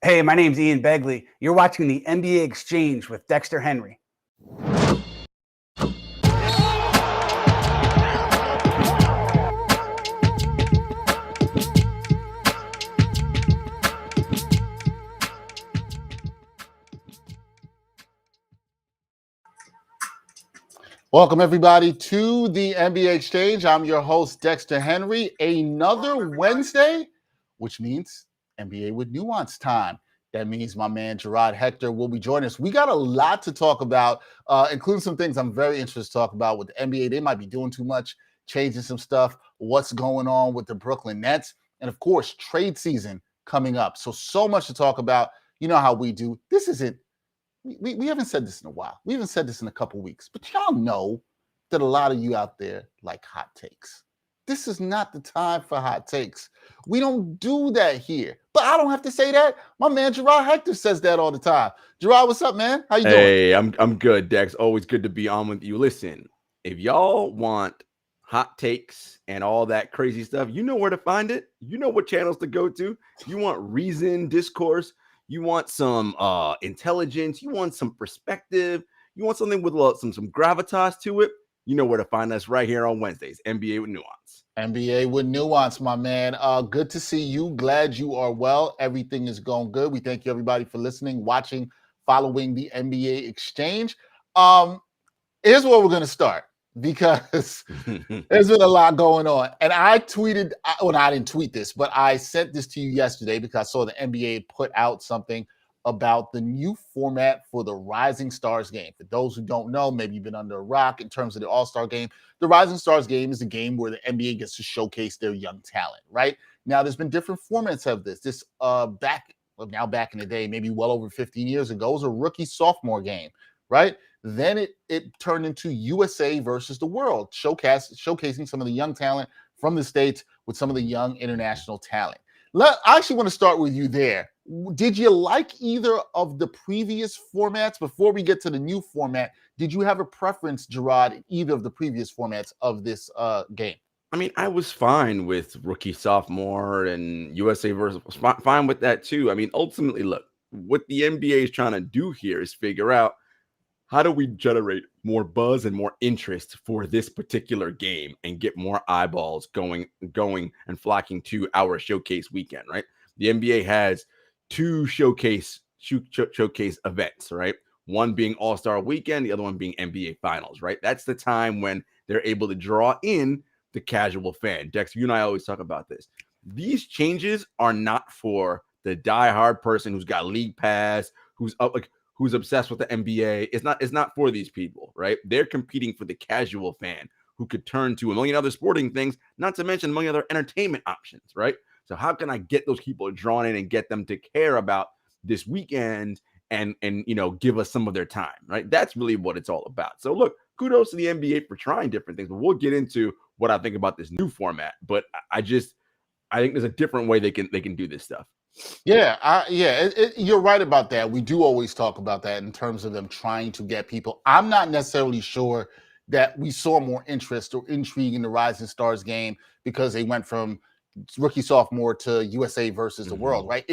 Hey, my name's Ian Begley. You're watching the NBA Exchange with Dexter Henry. Welcome, everybody, to the NBA Exchange. I'm your host, Dexter Henry. Another Wednesday, which means NBA with Nuance time. That means my man, Jarod Hector, will be joining us. We got a lot to talk about, including some things I'm very interested to talk about with the NBA. They might be doing too much, changing some stuff, what's going on with the Brooklyn Nets, and, of course, trade season coming up. So much to talk about. You know how we do. This isn't we haven't said this in a while. We haven't said this in a couple weeks, but y'all know that a lot of you out there like hot takes. This is not the time for hot takes. We don't do that here. But I don't have to say that. My man Jarod Hector says that all the time. Jarod, what's up, man? How you doing? Hey, I'm good, Dex. Always good to be on with you. Listen, if y'all want hot takes and all that crazy stuff, you know where to find it. You know what channels to go to. You want reason, discourse. You want some intelligence. You want some perspective. You want something with some gravitas to it. You know where to find us right here on Wednesdays. NBA with Nuance. NBA with Nuance, my man. Good to see you. Glad you are well. Everything is going good. We thank you, everybody, for listening, watching, following the NBA Exchange. Here's where we're going to start, because there's been a lot going on. And I tweeted, well, I didn't tweet this, but I sent this to you yesterday because I saw the NBA put out something about the new format for the Rising Stars game. For those who don't know, maybe you've been under a rock in terms of the All-Star game. The Rising Stars game is a game where the NBA gets to showcase their young talent, right? Now, there's been different formats of this. Back in the day, maybe well over 15 years ago, was a rookie-sophomore game, right? Then it turned into USA versus the world, showcasing some of the young talent from the States with some of the young international talent. I actually want to start with you there. Did you like either of the previous formats? Before we get to the new format, did you have a preference, Jarod, in either of the previous formats of this game? I mean, I was fine with rookie, sophomore, and USA versus fine with that too. I mean, ultimately, look, what the NBA is trying to do here is figure out how do we generate more buzz and more interest for this particular game and get more eyeballs going and flocking to our showcase weekend, right? The NBA has two showcase events, right? One being All-Star Weekend, the other one being NBA Finals, right? That's the time when they're able to draw in the casual fan. Dex, you and I always talk about this. These changes are not for the diehard person who's got league pass, who's obsessed with the NBA. It's not for these people, right? They're competing for the casual fan who could turn to a million other sporting things, not to mention a million other entertainment options, right? So how can I get those people drawn in and get them to care about this weekend and give us some of their time, right? That's really what it's all about. So look, kudos to the NBA for trying different things, but we'll get into what I think about this new format. But I think there's a different way they can do this stuff. Yeah, you're right about that. We do always talk about that in terms of them trying to get people. I'm not necessarily sure that we saw more interest or intrigue in the Rising Stars game because they went from rookie sophomore to USA versus the world, right?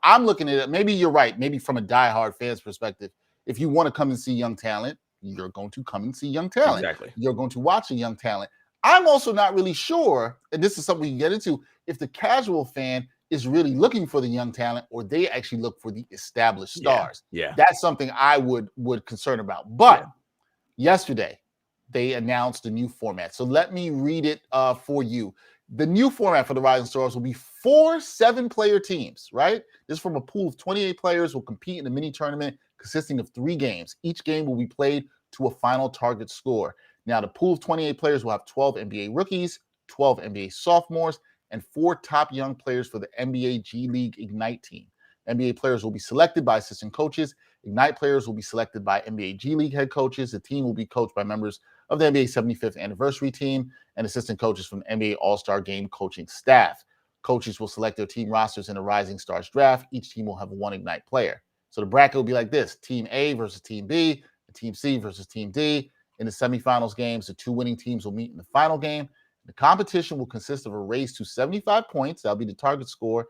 I'm looking at it, maybe you're right, maybe from a diehard fan's perspective, if you want to come and see young talent, you're going to come and see young talent. Exactly. You're going to watch a young talent. I'm also not really sure, and this is something we can get into, if the casual fan is really looking for the young talent or they actually look for the established stars. Yeah. That's something I would concern about. But yesterday, they announced a new format. So let me read it for you. The new format for the Rising Stars will be 4 7-player teams, right? This from a pool of 28 players will compete in a mini tournament consisting of 3 games. Each game will be played to a final target score. Now, the pool of 28 players will have 12 NBA rookies, 12 NBA sophomores, and 4 top young players for the NBA G League Ignite team. NBA players will be selected by assistant coaches. Ignite players will be selected by NBA G League head coaches. The team will be coached by members of the NBA 75th anniversary team and assistant coaches from the NBA All-Star Game coaching staff. Coaches will select their team rosters in a Rising Stars draft. Each team will have 1 Ignite player. So the bracket will be like this: Team A versus Team B, Team C versus Team D. In the semifinals games, the 2 winning teams will meet in the final game. The competition will consist of a race to 75 points. That'll be the target score.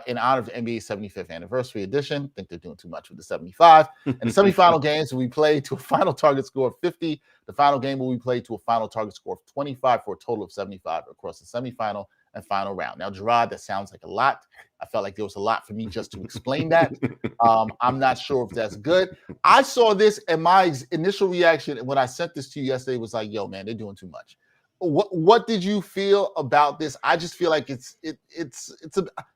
in honor of the NBA's 75th anniversary edition. I think they're doing too much with the 75. And the semifinal games will be played to a final target score of 50. The final game will be played to a final target score of 25 for a total of 75 across the semifinal and final round. Now, Jarod, that sounds like a lot. I felt like there was a lot for me just to explain that. I'm not sure if that's good. I saw this, and my initial reaction when I sent this to you yesterday was like, yo, man, they're doing too much. What did you feel about this? I just feel like it's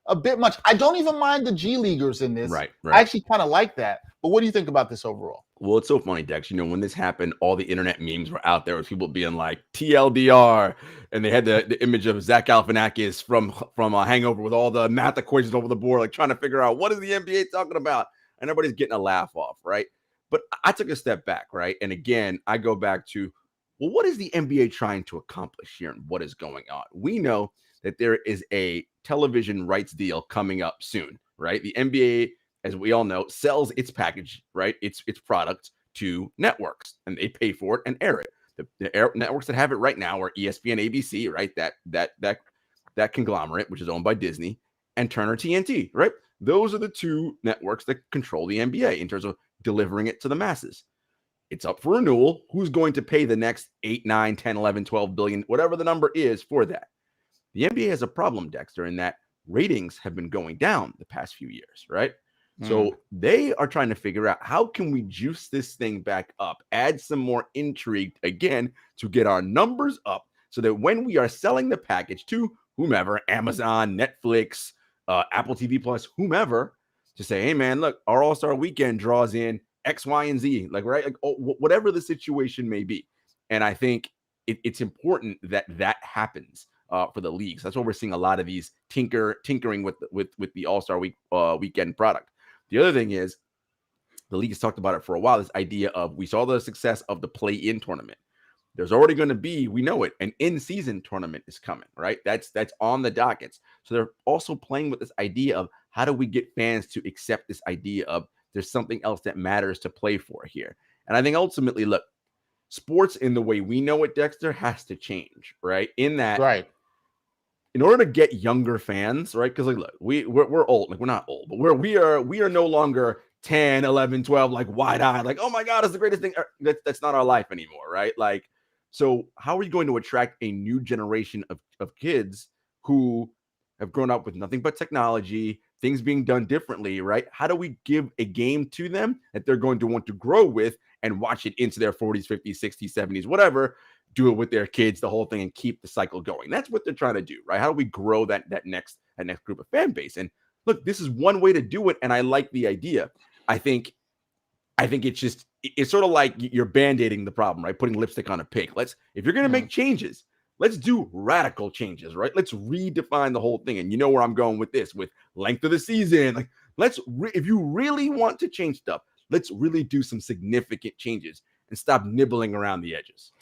a bit much. I don't even mind the G Leaguers in this. Right. I actually kind of like that. But what do you think about this overall? Well, it's so funny, Dex. When this happened, all the internet memes were out there with people being like TLDR, and they had the image of Zach Galifianakis from a Hangover with all the math equations over the board, like trying to figure out what is the NBA talking about, and everybody's getting a laugh off, right? But I took a step back, right? And again, I go back to, well, what is the NBA trying to accomplish here and what is going on? We know that there is a television rights deal coming up soon, right? The NBA, as we all know, sells its package, right? Its product to networks, and they pay for it and air it. The networks that have it right now are ESPN, ABC, right? That conglomerate, which is owned by Disney, and Turner TNT, right? Those are the two networks that control the NBA in terms of delivering it to the masses. It's up for renewal. Who's going to pay the next 8, 9, 10, 11, 12 billion, whatever the number is for that? The NBA has a problem, Dexter, in that ratings have been going down the past few years, right? So they are trying to figure out, how can we juice this thing back up, add some more intrigue again to get our numbers up so that when we are selling the package to whomever, Amazon, Netflix, Apple TV Plus, whomever, to say, hey, man, look, our All-Star Weekend draws in X, Y, and Z, whatever the situation may be. And I think it's important that happens for the leagues. That's why we're seeing a lot of these tinkering with the All-Star Weekend product. The other thing is, the league has talked about it for a while, this idea of, we saw the success of the play-in tournament. There's already going to be, we know it, an in-season tournament is coming, right? That's on the dockets. So they're also playing with this idea of, how do we get fans to accept this idea of there's something else that matters to play for here? And I think ultimately, look, sports in the way we know it, Dexter, has to change, right? In that, right, in order to get younger fans, right? Because look, we're old, like we're not old, but we are no longer 10, 11, 12, like wide-eyed, like, oh my God, it's the greatest thing. That's not our life anymore, right? Like, so how are you going to attract a new generation of kids who have grown up with nothing but technology, things being done differently, right? How do we give a game to them that they're going to want to grow with and watch it into their 40s, 50s, 60s, 70s, whatever, do it with their kids, the whole thing, and keep the cycle going? That's what they're trying to do, right? How do we grow that next group of fan base? And look, this is one way to do it, and I like the idea. I think it's sort of like you're band-aiding the problem, right? Putting lipstick on a pig. If you're going to make changes, let's do radical changes, right? Let's redefine the whole thing. And you know where I'm going with this, with length of the season. Like, if you really want to change stuff, let's really do some significant changes and stop nibbling around the edges.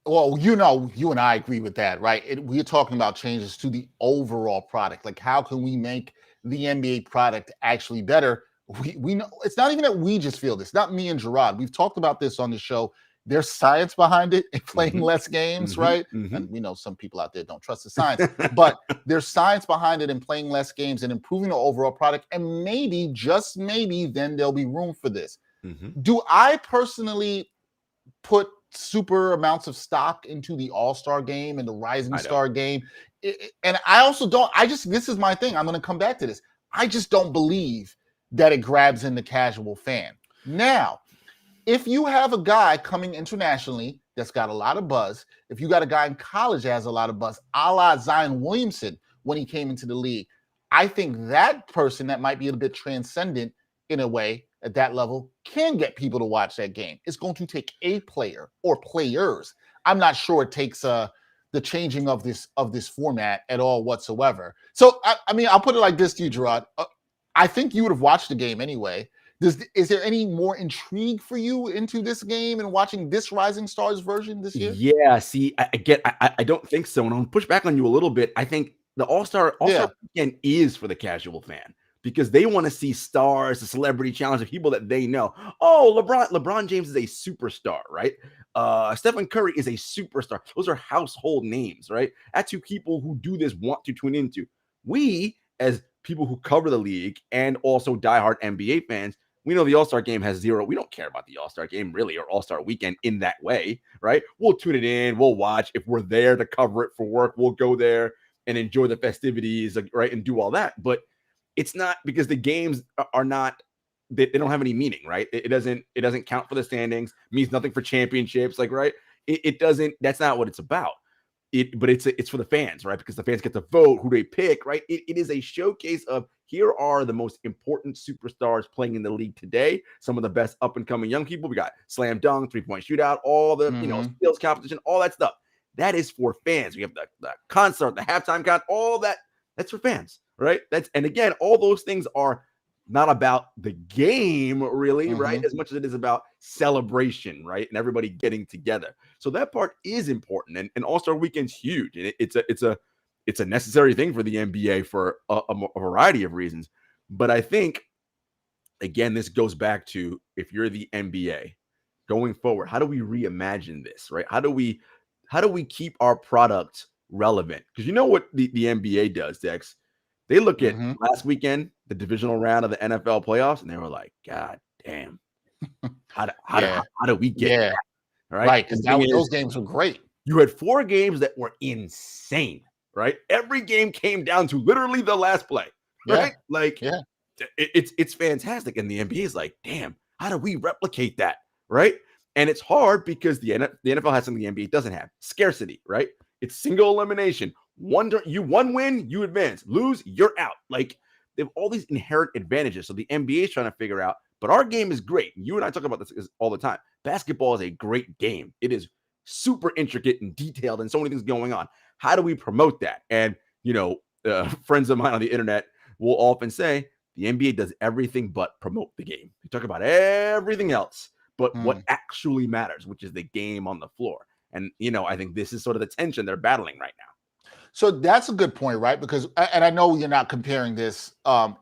Well, you and I agree with that, right? We're talking about changes to the overall product. Like, how can we make the NBA product actually better? We know it's not even that we just feel this. Not me and Jarod. We've talked about this on the show. There's science behind it in playing less games, right? And we know some people out there don't trust the science, but there's science behind it in playing less games and improving the overall product. And maybe, just maybe, then there'll be room for this. Do I personally put super amounts of stock into the All-Star game and the Rising Star game? And I also don't. This is my thing. I'm going to come back to this. I just don't believe that it grabs in the casual fan. Now, if you have a guy coming internationally that's got a lot of buzz, if you got a guy in college that has a lot of buzz, a la Zion Williamson when he came into the league, I think that person that might be a bit transcendent in a way at that level can get people to watch that game. It's going to take a player or players. I'm not sure it takes the changing of this format at all whatsoever. So, I mean, I'll put it like this to you, Jarod. I think you would have watched the game anyway. Is there any more intrigue for you into this game and watching this Rising Stars version this year? Yeah, see, I don't think so. And I'll push back on you a little bit. I think the All-Star Weekend is for the casual fan, because they want to see stars, the celebrity challenge of people that they know. Oh, LeBron James is a superstar, right? Stephen Curry is a superstar. Those are household names, right? That's who people who do this want to tune into. We, as people who cover the league and also diehard NBA fans, we know the All-Star game has zero. We don't care about the All-Star game really, or All-Star weekend in that way, right? We'll tune it in, we'll watch. If we're there to cover it for work, we'll go there and enjoy the festivities, right? And do all that. But it's not because the games are not, they don't have any meaning, right? It doesn't count for the standings, means nothing for championships, like, right? It doesn't, that's not what it's about. But it's for the fans, right? Because the fans get to vote who they pick, right? It is a showcase of, here are the most important superstars playing in the league today. Some of the best up and coming young people. We got slam dunk, 3-point shootout, all the skills competition, all that stuff. That is for fans. We have the concert, the halftime concert, all that. That's for fans, right? And again, all those things are not about the game, really, right? As much as it is about celebration, right? And everybody getting together. So that part is important. And All-Star Weekend's huge. And it's a necessary thing for the NBA for a variety of reasons. But I think, again, this goes back to, if you're the NBA going forward, how do we reimagine this, right? How do we keep our product relevant? Because you know what the NBA does, Dex? They look at last weekend, the divisional round of the NFL playoffs, and they were like, God damn, how do we get that? Right, because those games were great. You had 4 games that were insane, right? Every game came down to literally the last play, right? It's fantastic. And the NBA is like, damn, how do we replicate that, right? And it's hard because the NFL has something the NBA doesn't have: scarcity, right? It's single elimination. One win, you advance. Lose, you're out. Like, they have all these inherent advantages. So the NBA is trying to figure out, but our game is great. You and I talk about this all the time. Basketball is a great game. It is super intricate and detailed and so many things going on. How do we promote that? And, friends of mine on the internet will often say the NBA does everything but promote the game. They talk about everything else, but what actually matters, which is the game on the floor. And, I think this is sort of the tension they're battling right now. So that's a good point, right? Because, and I know you're not comparing this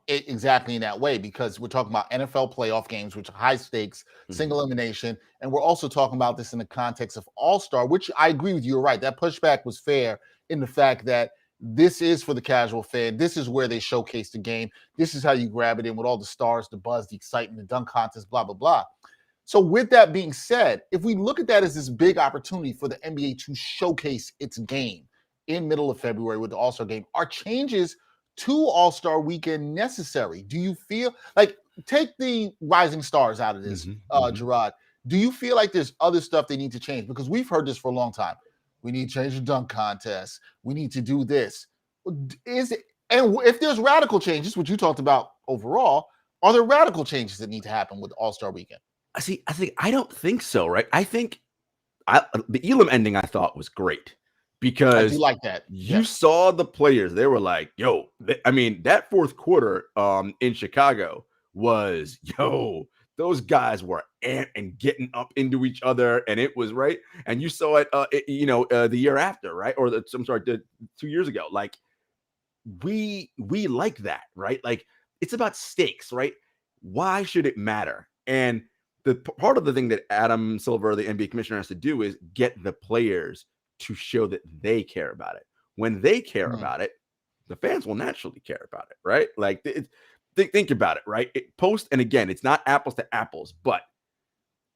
exactly in that way, because we're talking about NFL playoff games, which are high stakes, single elimination. And we're also talking about this in the context of All-Star, which I agree with you. You're right. That pushback was fair in the fact that this is for the casual fan. This is where they showcase the game. This is how you grab it in with all the stars, the buzz, the excitement, the dunk contest, blah, blah, blah. So with that being said, if we look at that as this big opportunity for the NBA to showcase its game in middle of February with the All-Star game, are changes to All-Star Weekend necessary? Do you feel like, take the rising stars out of this, Jarod? Do you feel like there's other stuff they need to change? Because we've heard this for a long time. We need to change the dunk contest. We need to do this. And if there's radical changes, which you talked about overall, are there radical changes that need to happen with All-Star Weekend? I don't think so, right? I think the Elam ending I thought was great, because I do like that. You saw the players. They were like, yo, that fourth quarter in Chicago was, those guys were amped and getting up into each other, and it was right. And you saw it, the year after, right? Or 2 years ago. Like, we like that, right? Like, it's about stakes, right? Why should it matter? And the part of the thing that Adam Silver, the NBA commissioner, has to do is get the players to show that they care about it. When they care about it, the fans will naturally care about it, right? Like, think about it, right? And again, it's not apples to apples, but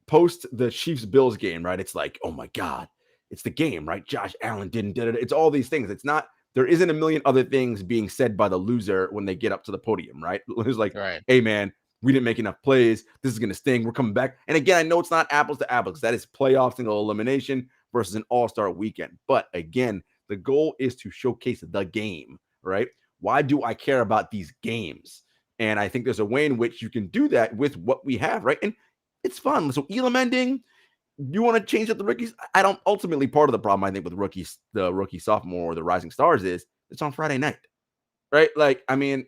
post the Chiefs-Bills game, right? It's like, oh my God, it's the game, right? Josh Allen did it. It's all these things. It's not, there isn't a million other things being said by the loser when they get up to the podium, right? It's like, hey man, we didn't make enough plays. This is going to sting. We're coming back. And again, I know it's not apples to apples. That is playoff single elimination versus an All-Star weekend. But again, the goal is to showcase the game, right? Why do I care about these games? And I think there's a way in which you can do that with what we have, right? And it's fun. So Elam ending, you want to change up the rookies? I don't. Ultimately, part of the problem, I think, with rookies, the rookie, sophomore, or the rising stars is it's on Friday night, right? Like,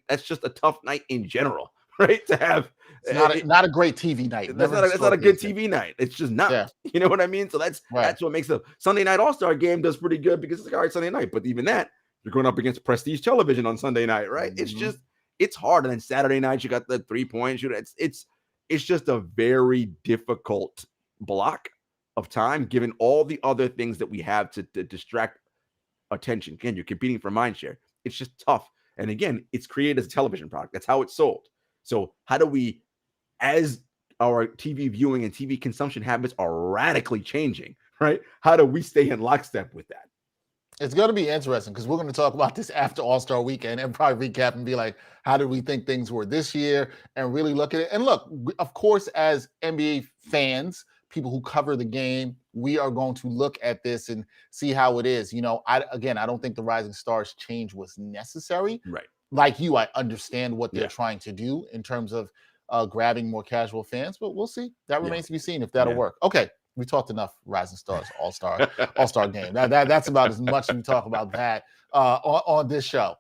that's just a tough night in general, right? To have not a great TV night. That's not a good TV night. It's just not. Yeah. You know what I mean? So that's what makes the Sunday night All-Star game does pretty good, because it's like, all right, Sunday night. But even that, you're going up against prestige television on Sunday night, right? It's hard. And then Saturday night, you got the 3-point shooter. It's just a very difficult block of time, given all the other things that we have to distract attention. Again, you're competing for mind share. It's just tough And again, it's created as a television product. That's how it's sold. So how do we, as our TV viewing and TV consumption habits are radically changing, right? How do we stay in lockstep with that? It's going to be interesting because we're going to talk about this after All-Star Weekend and probably recap and be like, how did we think things were this year, and really look at it. And look, of course, as NBA fans, people who cover the game, we are going to look at this and see how it is. I don't think the Rising Stars change was necessary. Right. Like you, I understand what they're trying to do in terms of grabbing more casual fans, but we'll see. That remains to be seen if that'll work. Okay. We talked enough Rising Stars All-Star game. That's about as much as we talk about that on this show.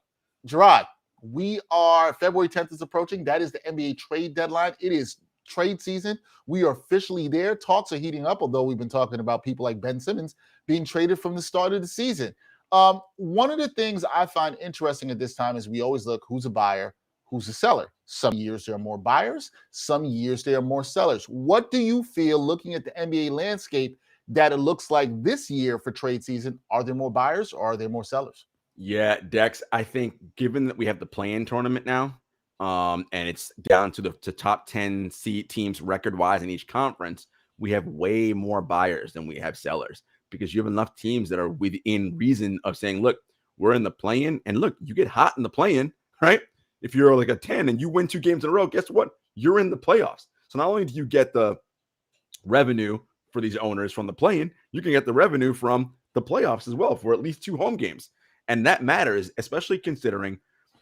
Jarod, February 10th is approaching. That is the NBA trade deadline. It is trade season. We are officially there. Talks are heating up, although we've been talking about people like Ben Simmons being traded from the start of the season. One of the things I find interesting at this time is we always look who's a buyer, who's a seller. Some years there are more buyers, some years there are more sellers. What do you feel looking at the NBA landscape that it looks like this year for trade season? Are there more buyers or are there more sellers? Yeah, Dex, I think given that we have the play-in tournament now, and it's down to the top 10 seed teams record-wise in each conference, we have way more buyers than we have sellers because you have enough teams that are within reason of saying, look, we're in the play-in, and look, you get hot in the play-in, right? If you're like a 10 and you win 2 games in a row, guess what? You're in the playoffs. So not only do you get the revenue for these owners from the play-in, you can get the revenue from the playoffs as well for at least 2 home games. And that matters, especially considering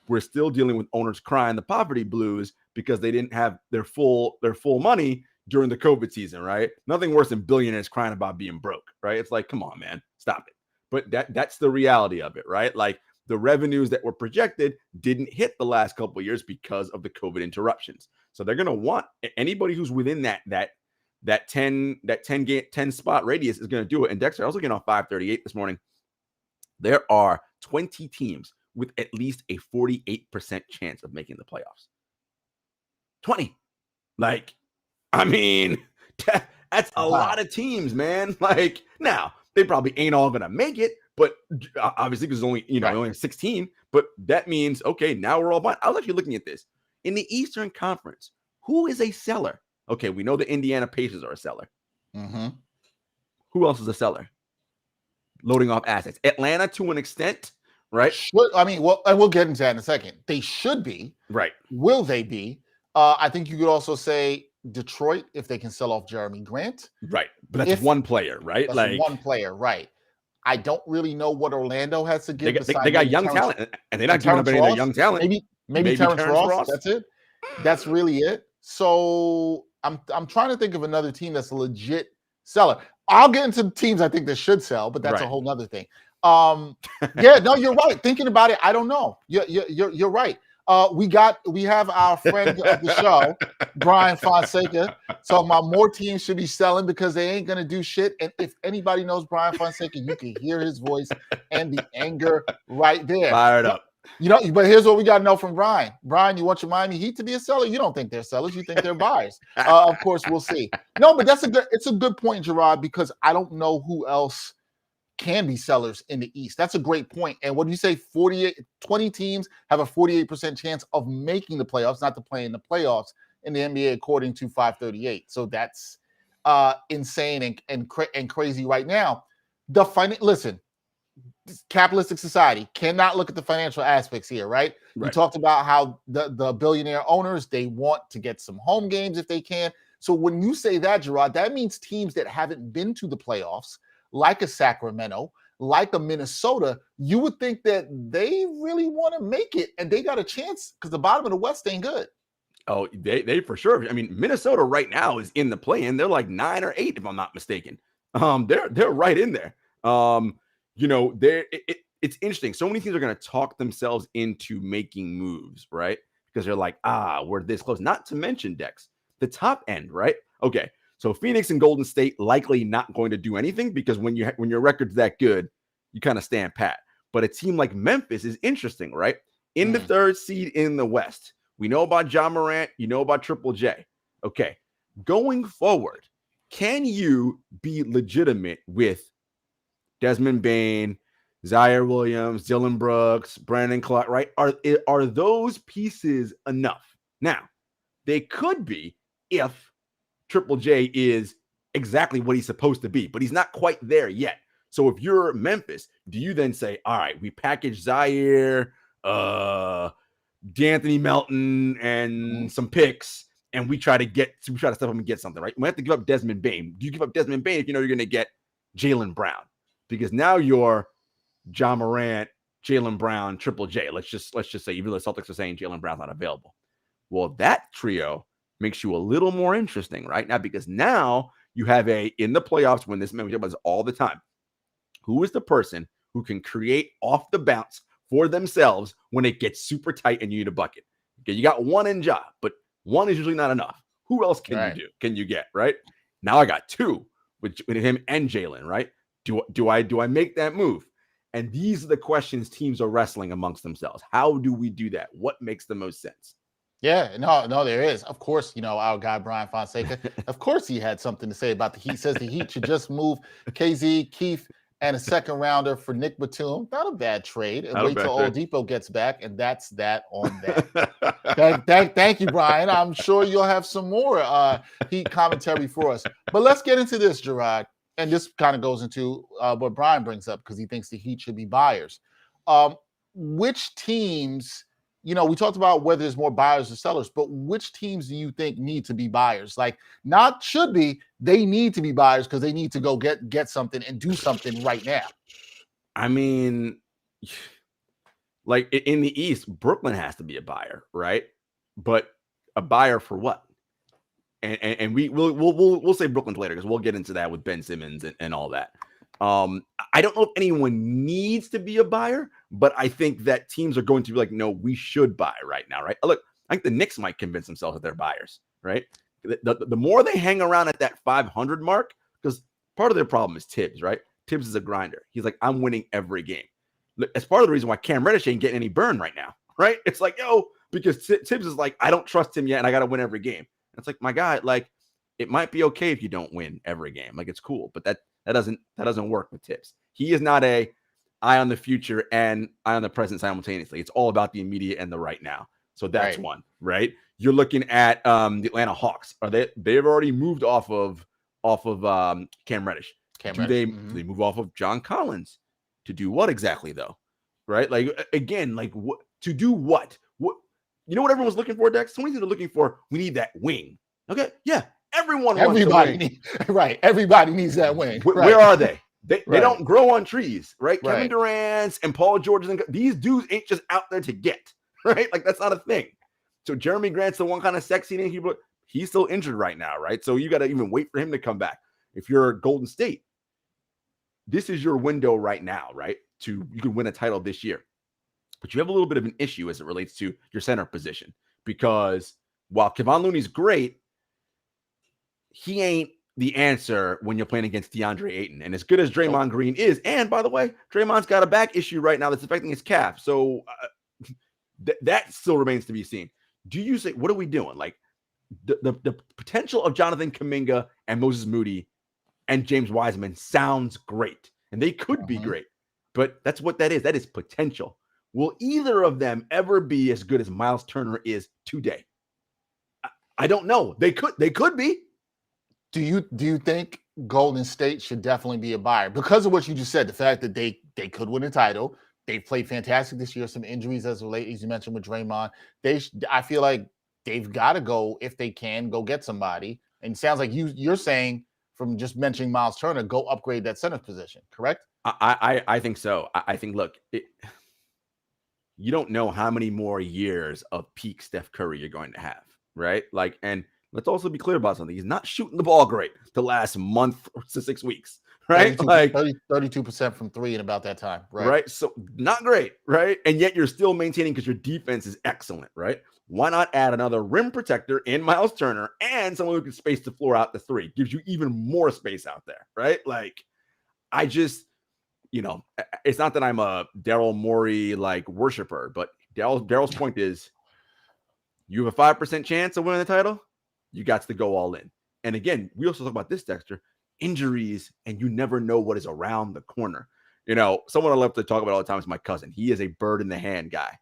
we're still dealing with owners crying the poverty blues because they didn't have their full money during the COVID season, right? Nothing worse than billionaires crying about being broke, right? It's like, come on, man, stop it. But that's the reality of it, right? Like, the revenues that were projected didn't hit the last couple of years because of the COVID interruptions. So they're going to want anybody who's within that 10 spot radius is going to do it. And Dexter, I was looking on 538 this morning. There are 20 teams with at least a 48% chance of making the playoffs. 20. Like, I mean, that's a lot of teams, man. Like, now they probably ain't all going to make it. But obviously, because only only 16. But that means, okay, now we're all fine. I was actually looking at this. In the Eastern Conference, who is a seller? Okay, we know the Indiana Pacers are a seller. Mm-hmm. Who else is a seller? Loading off assets. Atlanta to an extent, right? And we'll get into that in a second. They should be. Right. Will they be? I think you could also say Detroit if they can sell off Jeremy Grant. Right. But that's one player, right? That's one player, right. I don't really know what Orlando has to give. They got young talent, and they're not giving up any of their young talent. Maybe Terrence Ross. That's it. That's really it. So I'm trying to think of another team that's a legit seller. I'll get into the teams I think that should sell, but that's a whole nother thing. You're right. Thinking about it, I don't know. You're right. We have our friend of the show, Brian Fonseca, talking about more teams should be selling because they ain't gonna do shit. And if anybody knows Brian Fonseca, you can hear his voice and the anger right there. Fired up. But here's what we got to know from Brian. Brian, you want your Miami Heat to be a seller? You don't think they're sellers. You think they're buyers. Of course, we'll see. No, but it's a good point, Jarod, because I don't know who else can be sellers in the East. That's a great point. And what do you say? 20 teams have a 48% chance of making the playoffs, not to play in the playoffs in the NBA, according to 538. So that's insane and crazy right now. Listen, capitalistic society cannot look at the financial aspects here, right? We talked about how the billionaire owners, they want to get some home games if they can. So when you say that, Jarod, that means teams that haven't been to the playoffs, like a Sacramento, like a Minnesota, you would think that they really want to make it and they got a chance because the bottom of the West ain't good. Oh, they for sure. I mean, Minnesota right now is in the play-in. They're like 9 or 8, if I'm not mistaken. They're right in there. It's interesting. So many teams are going to talk themselves into making moves, right? Because they're like, we're this close. Not to mention, Dex, the top end, right? Okay, so Phoenix and Golden State likely not going to do anything because when your record's that good, you kind of stand pat. But a team like Memphis is interesting, right? In the 3rd seed in the West. We know about Ja Morant. You know about Triple J. Okay, going forward, can you be legitimate with Desmond Bane, Zaire Williams, Dylan Brooks, Brandon Clark, right? Are those pieces enough? Now, they could be if Triple J is exactly what he's supposed to be, but he's not quite there yet. So if you're Memphis, do you then say, all right, we package Zaire, D'Anthony Melton, and some picks, and we try to step up and get something, right? We have to give up Desmond Bane. Do you give up Desmond Bane if you know you're going to get Jaylen Brown? Because now you're John Morant, Jaylen Brown, Triple J. Let's just say, even though the Celtics are saying Jaylen Brown's not available. Well, that trio makes you a little more interesting right now, because now you have in the playoffs, when this man, we talk about this all the time, who is the person who can create off the bounce for themselves when it gets super tight and you need a bucket? Okay, you got one in Ja, but one is usually not enough. Who else can you get, right? Now I got two with him and Jaylen, right? Do I make that move? And these are the questions teams are wrestling amongst themselves. How do we do that? What makes the most sense? Yeah, no, there is. Of course, our guy Brian Fonseca, of course he had something to say about the Heat. Says the Heat should just move KZ, Keith, and a second rounder for Nick Batum. Not a bad trade. And wait till Oladipo gets back, and that's that on that. Thank you, Brian. I'm sure you'll have some more Heat commentary for us. But let's get into this, Jarod. And this kind of goes into what Brian brings up, because he thinks the Heat should be buyers. Which teams... we talked about whether there's more buyers or sellers, but which teams do you think need to be buyers? Like, not should be, they need to be buyers because they need to go get something and do something right now. I mean, like in the East, Brooklyn has to be a buyer, right? But a buyer for what? And we'll say Brooklyn later, because we'll get into that with Ben Simmons and all that. I don't know if anyone needs to be a buyer, but I think that teams are going to be like, no, we should buy right now, right? Look, I think the Knicks might convince themselves that they're buyers, right? The more they hang around at that 500 mark, because part of their problem is Tibbs, right? Tibbs is a grinder. He's like, I'm winning every game. That's part of the reason why Cam Reddish ain't getting any burn right now, right? It's like, because Tibbs is like, I don't trust him yet, and I got to win every game. And it's like, my guy, like, it might be okay if you don't win every game. Like, it's cool, but that doesn't work with Tibbs. He is not a eye on the future and eye on the present simultaneously. It's all about the immediate and the right now. So that's one, right? You're looking at the Atlanta Hawks. They've already moved off of Cam Reddish. Do they move off of John Collins to do what exactly though? Right? Like, again, like, what to do what? What what everyone's looking for, Dex? Someone's looking for, we need that wing. Okay, yeah. Everybody needs that wing. Where are they? They don't grow on trees, right? Kevin Durant and Paul George, these dudes ain't just out there to get, right? Like, that's not a thing. So Jeremy Grant's the one kind of sexy name. He's still injured right now, right? So you got to even wait for him to come back. If you're Golden State, this is your window right now, right? You can win a title this year. But you have a little bit of an issue as it relates to your center position, because while Kevon Looney's great, he ain't the answer when you're playing against DeAndre Ayton. And as good as Draymond Green is, and by the way, Draymond's got a back issue right now that's affecting his calf. So that still remains to be seen. Do you say, what are we doing? Like, the potential of Jonathan Kuminga and Moses Moody and James Wiseman sounds great. And they could be great. But that's what that is. That is potential. Will either of them ever be as good as Miles Turner is today? I don't know. They could be. Do you think Golden State should definitely be a buyer because of what you just said? The fact that they could win a title. They've played fantastic this year. Some injuries as late as you mentioned with Draymond. I feel like they've got to go, if they can, go get somebody. And it sounds like you're saying, from just mentioning Miles Turner, go upgrade that center position. Correct? I think so. I think, look, you don't know how many more years of peak Steph Curry you're going to have, right? Like, and let's also be clear about something. He's not shooting the ball great the last month to 6 weeks, right? 32% from three in about that time, right? Right. So not great, right? And yet you're still maintaining because your defense is excellent, right? Why not add another rim protector in Miles Turner and someone who can space the floor out the three? Gives you even more space out there, right? Like, I just, it's not that I'm a Daryl Morey like worshiper, but Daryl's point is, you have a 5% chance of winning the title. You got to go all in. And again, we also talk about this, Dexter, injuries, and you never know what is around the corner. Someone I love to talk about all the time is my cousin. He is a bird in the hand guy.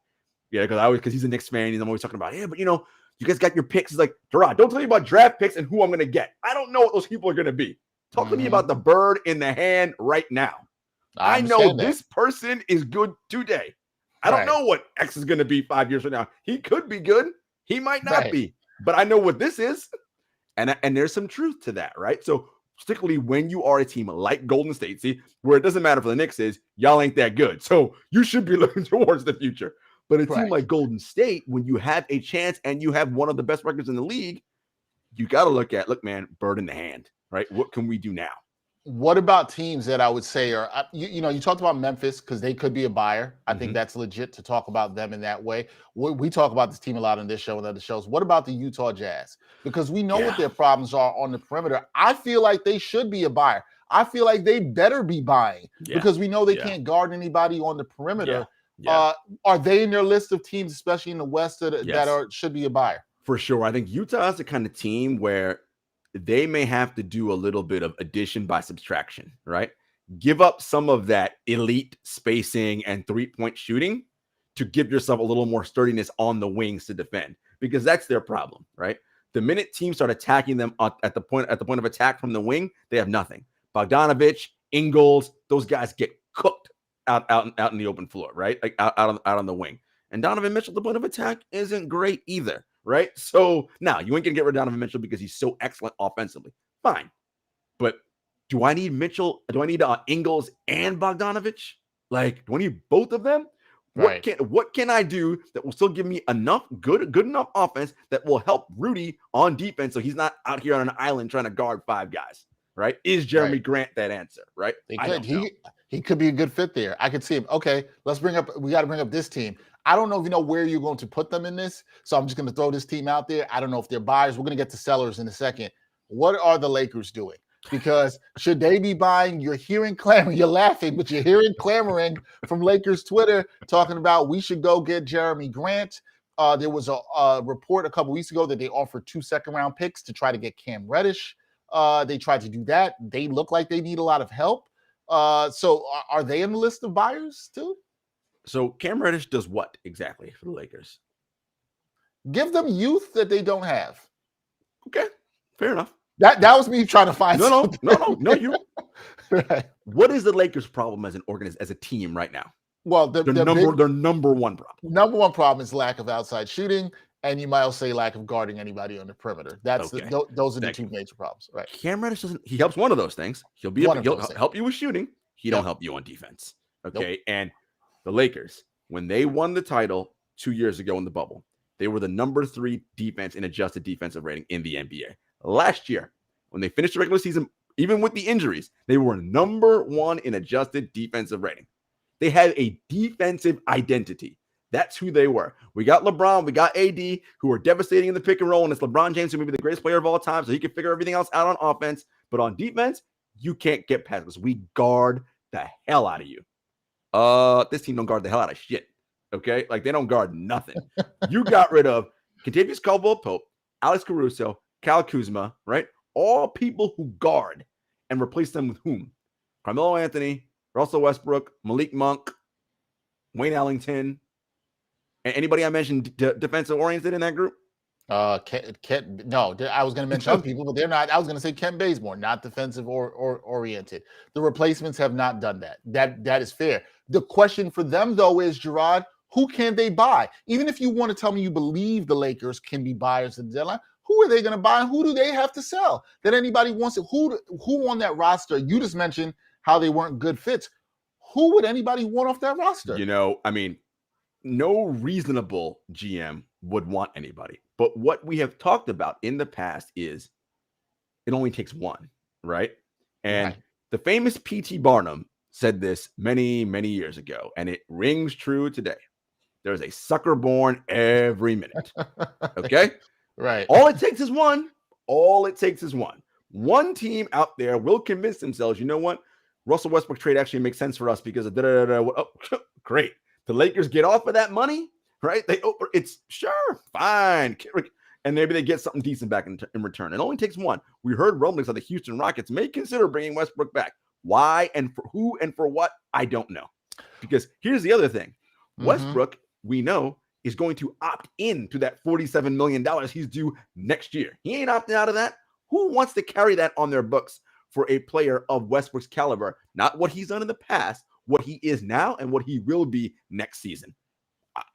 Yeah, because he's a Knicks fan. I'm always talking about, but you guys got your picks. He's like, Jarod, don't tell me about draft picks and who I'm going to get. I don't know what those people are going to be. Talk to me about the bird in the hand right now. I know this person is good today. I don't know what X is going to be 5 years from now. He could be good. He might not be. But I know what this is. And there's some truth to that, right? So particularly when you are a team like Golden State, see, where it doesn't matter for the Knicks is y'all ain't that good. So you should be looking towards the future. But a team like Golden State, when you have a chance and you have one of the best records in the league, you got to look, man, bird in the hand, right? What can we do now? What about teams that I would say are, you talked about Memphis because they could be a buyer. I think that's legit to talk about them in that way. We talk about this team a lot on this show and other shows. What about the Utah Jazz? Because we know what their problems are on the perimeter. I feel like they should be a buyer. I feel like they better be buying because we know they can't guard anybody on the perimeter. Are they in their list of teams, especially in the West, that should be a buyer? For sure. I think Utah is the kind of team where they may have to do a little bit of addition by subtraction, right? Give up some of that elite spacing and three-point shooting to give yourself a little more sturdiness on the wings to defend, because that's their problem, right? The minute teams start attacking them at the point of attack from the wing, they have nothing. Bogdanovich, Ingles, those guys get cooked out in the open floor, right? Like out on the wing. And Donovan Mitchell, the point of attack isn't great either, right? So now you ain't gonna get rid of Donovan Mitchell because he's so excellent offensively. Fine, but do I need Mitchell? Do I need Ingles and Bogdanovich? Like, do I need both of them? What can I do that will still give me enough good enough offense that will help Rudy on defense so he's not out here on an island trying to guard five guys, right? Is Jeremy Grant that answer, right? He could be a good fit there. I could see him. Okay, we got to bring up this team. I don't know if you know where you're going to put them in this, so I'm just going to throw this team out there. I don't know if they're buyers. We're going to get to sellers in a second. What are the Lakers doing? Because should they be buying? You're hearing clamoring. You're laughing, but you're hearing clamoring from Lakers Twitter talking about we should go get Jeremy Grant. There was a report a couple weeks ago that they offered 2 second-round picks to try to get Cam Reddish. They tried to do that. They look like they need a lot of help. So are they in the list of buyers too? So Cam Reddish does what exactly for the Lakers? Give them youth that they don't have. Okay, fair enough. That was me trying to find. No. You. Right. What is the Lakers' problem as an organization, as a team right now? Well, their number one problem. Number one problem is lack of outside shooting, and you might also say lack of guarding anybody on the perimeter. Those are the two major problems. Right. Cam Reddish doesn't. He helps one of those things. He'll help you with shooting. He don't help you on defense. Okay, and the Lakers, when they won the title 2 years ago in the bubble, they were the number 3 defense in adjusted defensive rating in the NBA. Last year, when they finished the regular season, even with the injuries, they were number 1 in adjusted defensive rating. They had a defensive identity. That's who they were. We got LeBron, we got AD, who are devastating in the pick and roll, and it's LeBron James, who may be the greatest player of all time, so he can figure everything else out on offense. But on defense, you can't get past us. We guard the hell out of you. This team don't guard the hell out of shit. Okay? Like, they don't guard nothing. You got rid of Kentavious Caldwell-Pope, Alex Caruso, Kyle Kuzma, right? All people who guard, and replace them with whom? Carmelo Anthony, Russell Westbrook, Malik Monk, Wayne Ellington. Anybody I mentioned defensive oriented in that group? No, I was going to mention other people, but they're not. I was going to say Kent Bazemore, not defensive or oriented. The replacements have not done that. That is fair. The question for them, though, is, Jarod, who can they buy? Even if you want to tell me you believe the Lakers can be buyers at the deadline, who are they going to buy and who do they have to sell that anybody wants it? Who on that roster? You just mentioned how they weren't good fits. Who would anybody want off that roster? No reasonable GM would want anybody. But what we have talked about in the past is it only takes one, right? And the famous P.T. Barnum said this many, many years ago, and it rings true today. There's a sucker born every minute. Okay? Right. All it takes is one. One team out there will convince themselves, you know what? Russell Westbrook trade actually makes sense for us because of great. The Lakers get off of that money, right? It's sure, fine. And maybe they get something decent back in return. It only takes one. We heard rumblings that the Houston Rockets may consider bringing Westbrook back. Why and for who and for what, I don't know. Because here's the other thing. Westbrook, we know, is going to opt in to that $47 million he's due next year. He ain't opting out of that. Who wants to carry that on their books for a player of Westbrook's caliber? Not what he's done in the past, what he is now, and what he will be next season.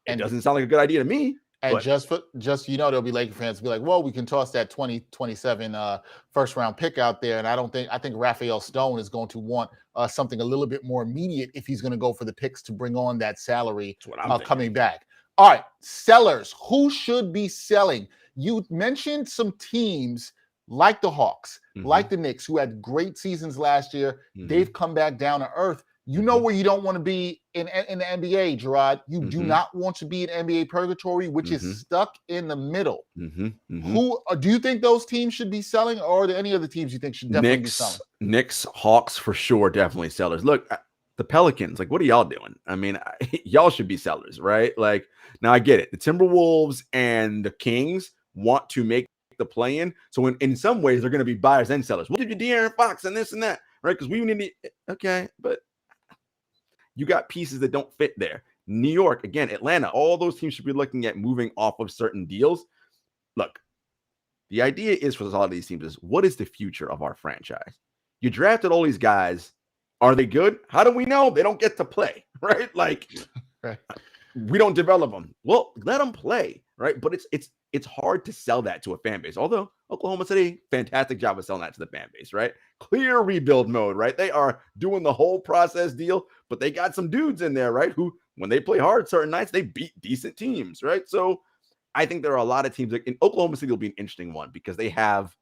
It doesn't sound like a good idea to me. And just there'll be Laker fans be like, well, we can toss that 2027 first round pick out there. And I think Raphael Stone is going to want something a little bit more immediate if he's going to go for the picks to bring on that salary coming back. All right, sellers. Who should be selling? You mentioned some teams like the Hawks, like the Knicks, who had great seasons last year. They've come back down to earth. You know where you don't want to be in the NBA, Jarod. You do not want to be in NBA purgatory, which is stuck in the middle. Who do you think those teams should be selling, or are there any other teams you think should definitely be selling? Knicks, Hawks for sure, definitely sellers. Look, the Pelicans, like, what are y'all doing? I mean, y'all should be sellers, right? Like, now I get it. The Timberwolves and the Kings want to make the play-in, so in some ways they're going to be buyers and sellers. We'll give you De'Aaron Fox and this and that, right? Because we need okay, but you got pieces that don't fit there. New York, again, Atlanta, all those teams should be looking at moving off of certain deals. Look, the idea is for a lot of these teams is, what is the future of our franchise? You drafted all these guys. Are they good? How do we know? They don't get to play, right? Like, we don't develop them. Well, let them play, right? But it's hard to sell that to a fan base. Although Oklahoma City, fantastic job of selling that to the fan base, right? Clear rebuild mode, right? They are doing the whole process deal, but they got some dudes in there, right? Who, when they play hard certain nights, they beat decent teams, right? So I think there are a lot of teams like in Oklahoma City will be an interesting one because they have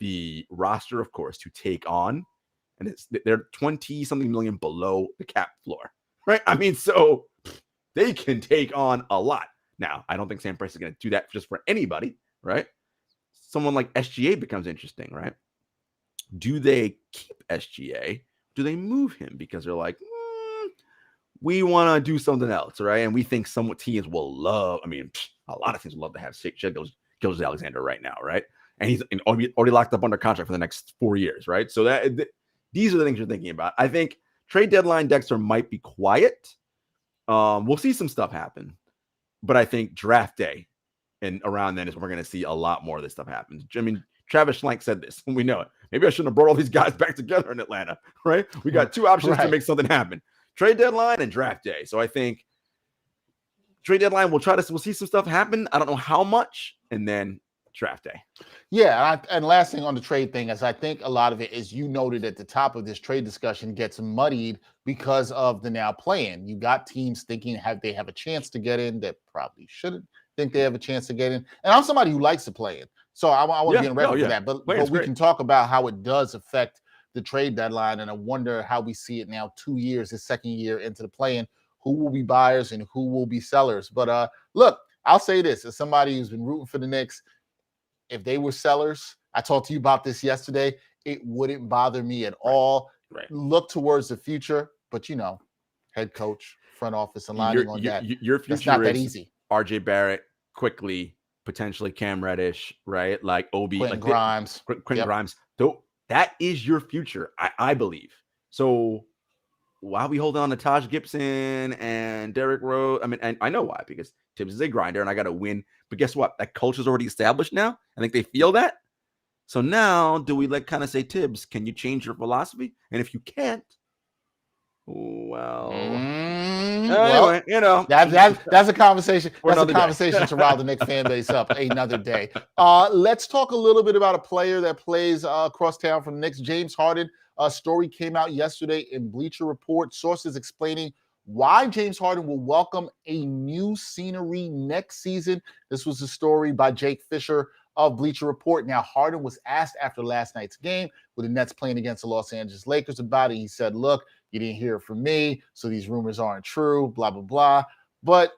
the roster, of course, to take on, and they're 20-something million below the cap floor, right? I mean, so they can take on a lot. Now, I don't think Sam Price is going to do that just for anybody, right? Someone like SGA becomes interesting, right? Do they keep SGA? Do they move him because they're like, we want to do something else, right? And we think some teams will love, I mean, a lot of teams would love to have Shai Gilgeous-Alexander right now, right? And he's already locked up under contract for the next 4 years, right? So these are the things you're thinking about. I think trade deadline, Dexter, might be quiet. We'll see some stuff happen. But I think draft day and around then is when we're going to see a lot more of this stuff happen. I mean, Travis Schlenk said this, and we know it. Maybe I shouldn't have brought all these guys back together in Atlanta, right? We got two options to make something happen. Trade deadline and draft day. So I think trade deadline, we'll see some stuff happen. I don't know how much. And then draft day. Yeah, and last thing on the trade thing is I think a lot of it, as you noted at the top of this trade discussion, gets muddied because of the now play-in. You got teams thinking they have a chance to get in that probably shouldn't think they have a chance to get in. And I'm somebody who likes to play in, so I want to be on record for that. But we can talk about how it does affect the trade deadline, and I wonder how we see it now 2 years, the second year into the play-in, who will be buyers and who will be sellers. But look, I'll say this, as somebody who's been rooting for the Knicks, if they were sellers, I talked to you about this yesterday, it wouldn't bother me at all. Right. Look towards the future, but head coach, front office, aligning on that. Your future it's not that easy. RJ Barrett, quickly, potentially Cam Reddish, right? Like Obi, Quentin Grimes. Quentin Grimes. So that is your future, I believe. So why are we holding on to Taj Gibson and Derrick Rose? I mean, and I know why, because Tibbs is a grinder and I got to win. But guess what? That culture's already established now. I think they feel that. So now do we kind of say, Tibbs, can you change your philosophy? And if you can't, well, anyway, that's a conversation. That's a conversation to rile the Knicks fan base up another day. Let's talk a little bit about a player that plays across town from the Knicks, James Harden. A story came out yesterday in Bleacher Report. Sources explaining why James Harden will welcome a new scenery next season. This was a story by Jake Fisher of Bleacher Report. Now, Harden was asked after last night's game with the Nets playing against the Los Angeles Lakers about it. He said, look, you didn't hear it from me, so these rumors aren't true, blah, blah, blah. But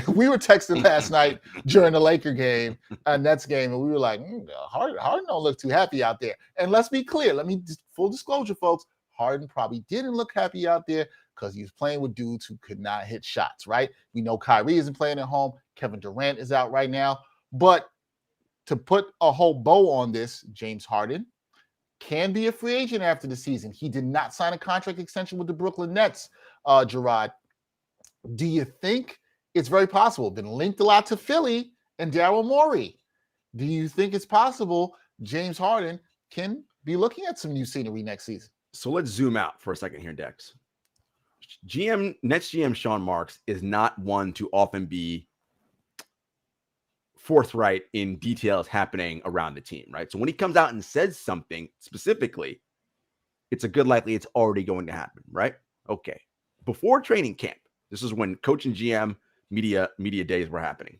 we were texting last night during the Laker game, Nets game, and we were like, Harden don't look too happy out there. And let's be clear. Full disclosure, folks, Harden probably didn't look happy out there because he was playing with dudes who could not hit shots, right? We know Kyrie isn't playing at home. Kevin Durant is out right now. But to put a whole bow on this, James Harden can be a free agent after the season. He did not sign a contract extension with the Brooklyn Nets, Jarod. Do you think it's very possible? Been linked a lot to Philly and Daryl Morey. Do you think it's possible James Harden can be looking at some new scenery next season? So let's zoom out for a second here, Dex. Nets GM Sean Marks is not one to often be forthright in details happening around the team, right? So when he comes out and says something specifically, it's a good likely it's already going to happen, right? Okay. Before training camp, this is when coach and GM media days were happening.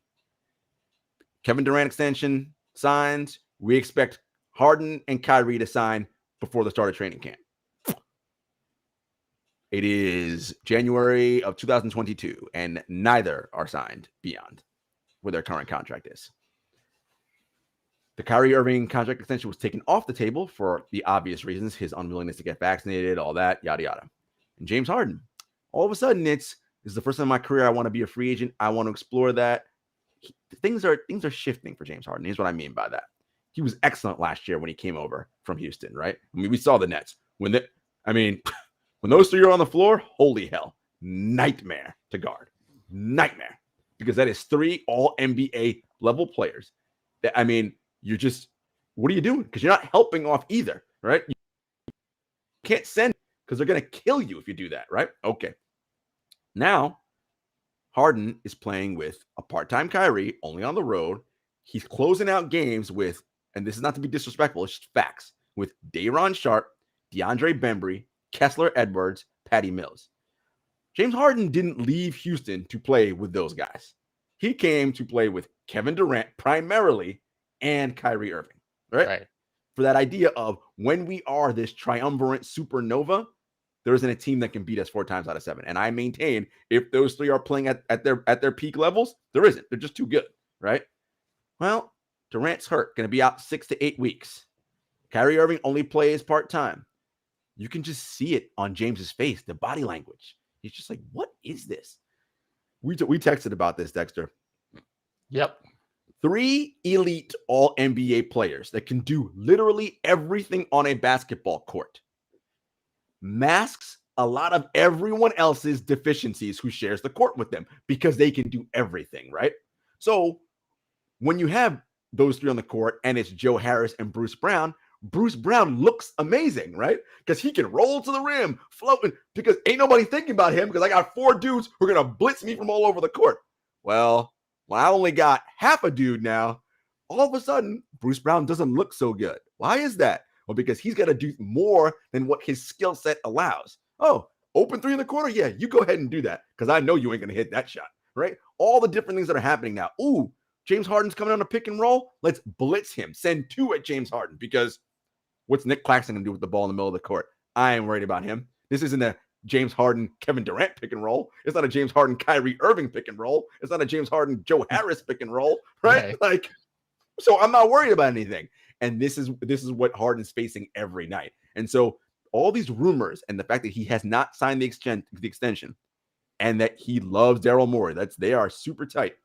Kevin Durant extension signs. We expect Harden and Kyrie to sign before the start of training camp. It is January of 2022, and neither are signed beyond where their current contract is. The Kyrie Irving contract extension was taken off the table for the obvious reasons, his unwillingness to get vaccinated, all that, yada, yada. And James Harden, all of a sudden, this is the first time in my career I want to be a free agent. I want to explore that. Things are shifting for James Harden. Here's what I mean by that. He was excellent last year when he came over from Houston, right? I mean, we saw the Nets. When those three are on the floor, holy hell, nightmare to guard. Nightmare. Because that is three all NBA level players. I mean, you're just, what are you doing? Because you're not helping off either, right? You can't send because they're going to kill you if you do that, right? Okay. Now, Harden is playing with a part-time Kyrie, only on the road. He's closing out games with, and this is not to be disrespectful, it's just facts, with Day'Ron Sharpe, DeAndre Bembry, Kessler Edwards, Patty Mills. James Harden didn't leave Houston to play with those guys. He came to play with Kevin Durant primarily and Kyrie Irving, right? For that idea of when we are this triumvirate supernova, there isn't a team that can beat us 4 times out of 7. And I maintain if those three are playing at their peak levels, there isn't. They're just too good, right? Well, Durant's hurt, going to be out 6 to 8 weeks. Kyrie Irving only plays part-time. You can just see it on James's face, the body language. He's just like, what is this? We texted about this, Dexter. Yep. 3 elite all-NBA players that can do literally everything on a basketball court. Masks a lot of everyone else's deficiencies who shares the court with them because they can do everything, right? So when you have those three on the court and it's Joe Harris and Bruce Brown looks amazing, right? Because he can roll to the rim, floating, because ain't nobody thinking about him because I got 4 dudes who are going to blitz me from all over the court. Well, when I only got half a dude now, all of a sudden, Bruce Brown doesn't look so good. Why is that? Well, because he's got to do more than what his skill set allows. Oh, open 3 in the corner? Yeah, you go ahead and do that because I know you ain't going to hit that shot, right? All the different things that are happening now. Ooh, James Harden's coming on a pick and roll. Let's blitz him. Send 2 at James Harden because what's Nick Claxton going to do with the ball in the middle of the court? I ain't worried about him. This isn't a James Harden, Kevin Durant pick and roll. It's not a James Harden, Kyrie Irving pick and roll. It's not a James Harden, Joe Harris pick and roll, right? Like, so I'm not worried about anything. And this is what Harden's facing every night. And so all these rumors and the fact that he has not signed the extension and that he loves Daryl Morey, they are super tight.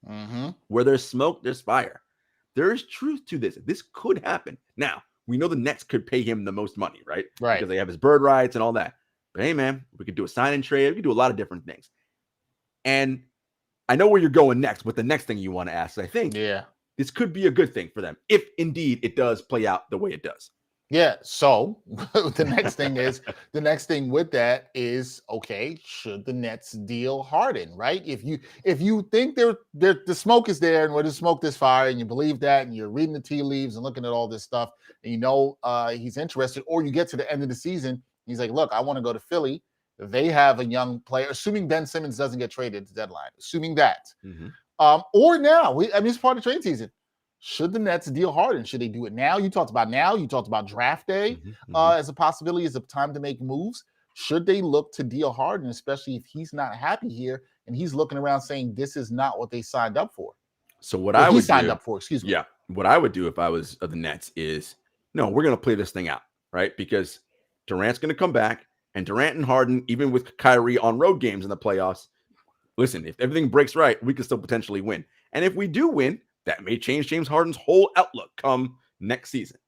Mm-hmm. Where there's smoke, there's fire. There is truth to this. This could happen. Now, we know the Nets could pay him the most money, right? Right. Because they have his bird rights and all that. But hey, man, we could do a sign and trade. We could do a lot of different things. And I know where you're going next with the next thing you want to ask. I think this could be a good thing for them if indeed it does play out the way it does. Yeah. So the next thing with that is, okay, should the Nets deal Harden, right? If you think the smoke is there and where the smoke there's fire and you believe that and you're reading the tea leaves and looking at all this stuff and you know he's interested, or you get to the end of the season, he's like, look, I want to go to Philly. They have a young player, assuming Ben Simmons doesn't get traded at the deadline, assuming that. Mm-hmm. Or now, it's part of trade season. Should the Nets deal Harden? Should they do it now? You talked about now. You talked about draft day as a possibility, as a time to make moves. Should they look to deal Harden, especially if he's not happy here and he's looking around saying this is not what they signed up for? So what I would signed up for, excuse me. Yeah, what I would do if I was of the Nets is, no, we're going to play this thing out, right? Because Durant's going to come back, and Durant and Harden, even with Kyrie on road games in the playoffs, listen, if everything breaks right, we could still potentially win. And if we do win, that may change James Harden's whole outlook come next season.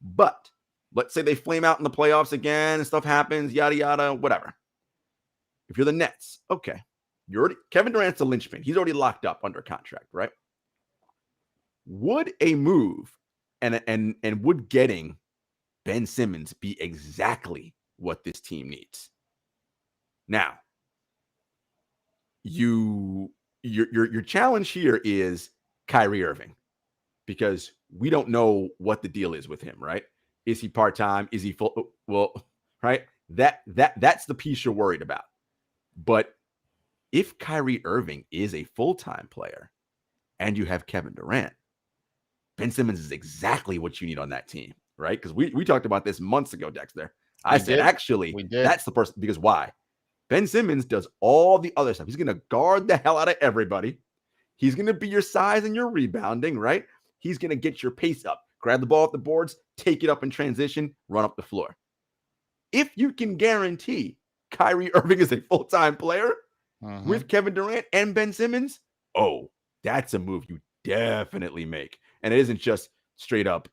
But let's say they flame out in the playoffs again and stuff happens, yada, yada, whatever. If you're the Nets, okay. Kevin Durant's the linchpin. He's already locked up under contract, right? Would a move and would getting Ben Simmons be exactly what this team needs? Now, your challenge here is Kyrie Irving, because we don't know what the deal is with him, right? Is he part-time? Is he full? Well, right? That's the piece you're worried about. But if Kyrie Irving is a full-time player and you have Kevin Durant, Ben Simmons is exactly what you need on that team, right? Because we talked about this months ago, Dexter. I said, actually, that's the person. Because why? Ben Simmons does all the other stuff. He's going to guard the hell out of everybody. He's going to be your size and your rebounding, right? He's going to get your pace up, grab the ball off the boards, take it up in transition, run up the floor. If you can guarantee Kyrie Irving is a full-time player with Kevin Durant and Ben Simmons, oh, that's a move you definitely make. And it isn't just straight up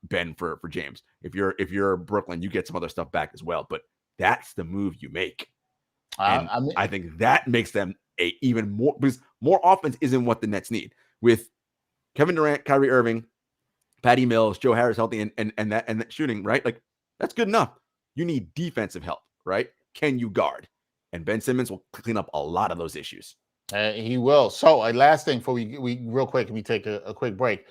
Ben for James. If you're Brooklyn, you get some other stuff back as well. But that's the move you make. And I think that makes them even more, because more offense isn't what the Nets need. With Kevin Durant, Kyrie Irving, Patty Mills, Joe Harris healthy, and that shooting, right? Like, that's good enough. You need defensive help, right? Can you guard? And Ben Simmons will clean up a lot of those issues. He will. So, last thing before we real quick, and we take a quick break.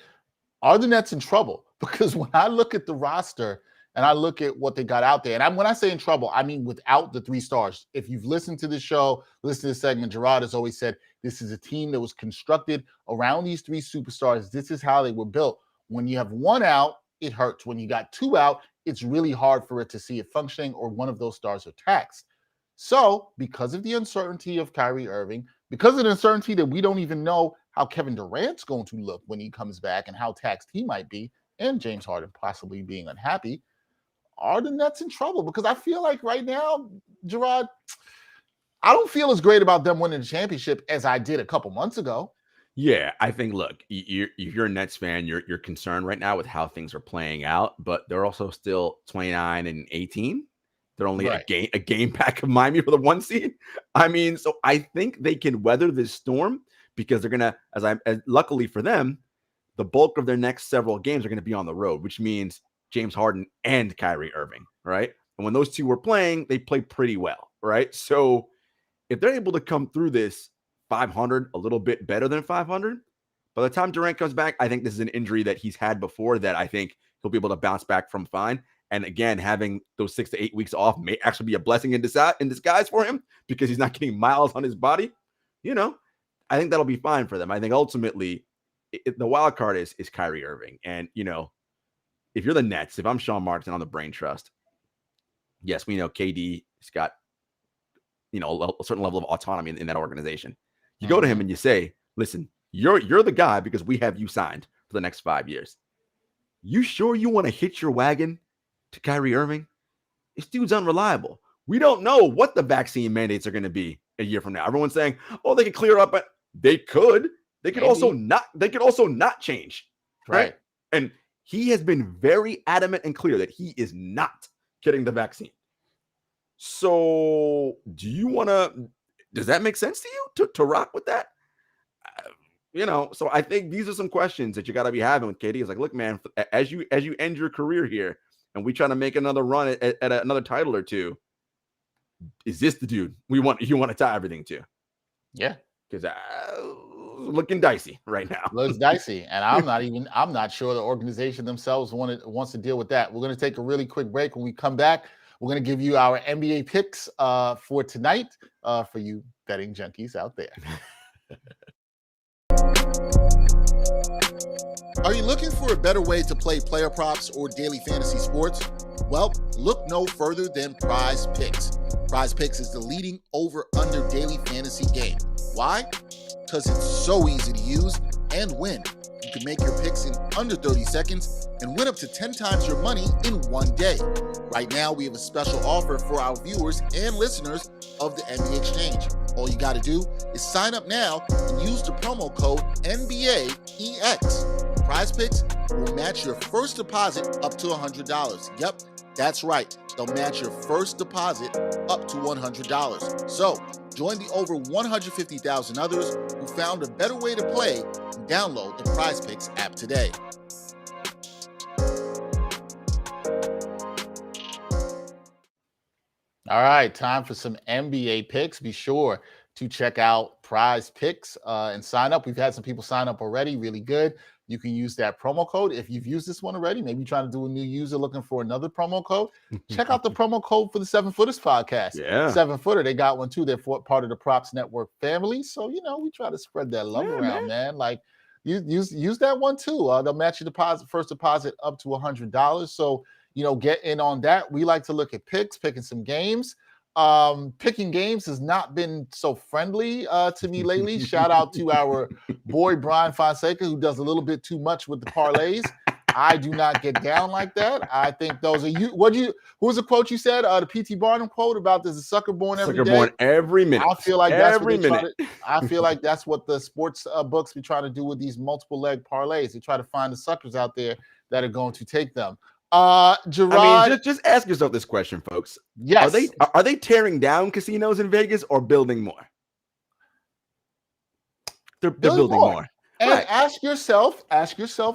Are the Nets in trouble? Because when I look at the roster and I look at what they got out there, and when I say in trouble, I mean without the 3 stars. If you've listened to the show, listen to the segment, Jarod has always said this is a team that was constructed around these 3 superstars. This is how they were built. When you have 1 out, it hurts. When you got 2 out, it's really hard for it to see it functioning, or one of those stars are taxed. So, because of the uncertainty of Kyrie Irving, because of the uncertainty that we don't even know how Kevin Durant's going to look when he comes back and how taxed he might be, and James Harden possibly being unhappy, are the Nets in trouble? Because I feel like right now, Jarod, I don't feel as great about them winning the championship as I did a couple months ago. Yeah, I think, look, if you're a Nets fan, you're concerned right now with how things are playing out, but they're also still 29 and 18. They're only a game back of Miami for the 1 seed. I mean, so I think they can weather this storm, because they're gonna, as luckily for them, the bulk of their next several games are going to be on the road, which means James Harden and Kyrie Irving, right? And when those two were playing, they played pretty well, right? So if they're able to come through this 500, a little bit better than 500, by the time Durant comes back, I think this is an injury that he's had before that I think he'll be able to bounce back from fine. And again, having those 6 to 8 weeks off may actually be a blessing in disguise for him, because he's not getting miles on his body. You know, I think that'll be fine for them. I think ultimately the wild card is Kyrie Irving. And, you know, if you're the Nets, if I'm Sean Martin on the brain trust, yes, we know KD has got, you know, a certain level of autonomy in that organization. You go to him and you say, listen, you're the guy because we have you signed for the next 5 years. You sure you want to hitch your wagon to Kyrie Irving? This dude's unreliable. We don't know what the vaccine mandates are going to be a year from now. Everyone's saying, oh, they could clear up, but they could. They could also not change. Right? And he has been very adamant and clear that he is not getting the vaccine. So does that make sense to you to rock with that? You know, so I think these are some questions that you got to be having with KD. It's like, look, man, as you end your career here and we try to make another run at another title or two, is this the dude you want to tie everything to? Yeah. Because looking dicey right now. Looks dicey. And I'm not sure the organization themselves wants to deal with that. We're going to take a really quick break. When we come back, we're going to give you our NBA picks for tonight for you betting junkies out there. Are you looking for a better way to play player props or daily fantasy sports? Well, look no further than Prize Picks. Prize Picks is the leading over-under daily fantasy game. Why? Because it's so easy to use and win. You can make your picks in under 30 seconds and win up to 10 times your money in one day. Right now, we have a special offer for our viewers and listeners of the NBA Exchange. All you got to do is sign up now and use the promo code NBAEX. PrizePicks will match your first deposit up to $100. Yep, that's right. They'll match your first deposit up to $100. So, join the over 150,000 others who found a better way to play and download the Prize Picks app today. All right, time for some NBA picks. Be sure to check out Prize Picks and sign up. We've had some people sign up already. Really good. You can use that promo code. If you've used this one already, maybe you're trying to do a new user looking for another promo code, check out the promo code for the 7 Footers podcast. Yeah. 7 Footer, they got one too. They're part of the Props Network family. So, we try to spread that love around, man. Like, use that one too. They'll match your first deposit up to $100. So, get in on that. We like to look at picking some games. Picking games has not been so friendly to me lately. Shout out to our boy Brian Fonseca, who does a little bit too much with the parlays. I do not get down like that. I think those are you. Who was the quote you said? The P.T. Barnum quote about there's a sucker born every day. Sucker born every minute. I feel like that's every minute. I feel like that's what the sports books be trying to do with these multiple leg parlays. They try to find the suckers out there that are going to take them. Jarod, I mean, just ask yourself this question, folks. Yes. Are they tearing down casinos in Vegas or building more? They're building more. And right. ask yourself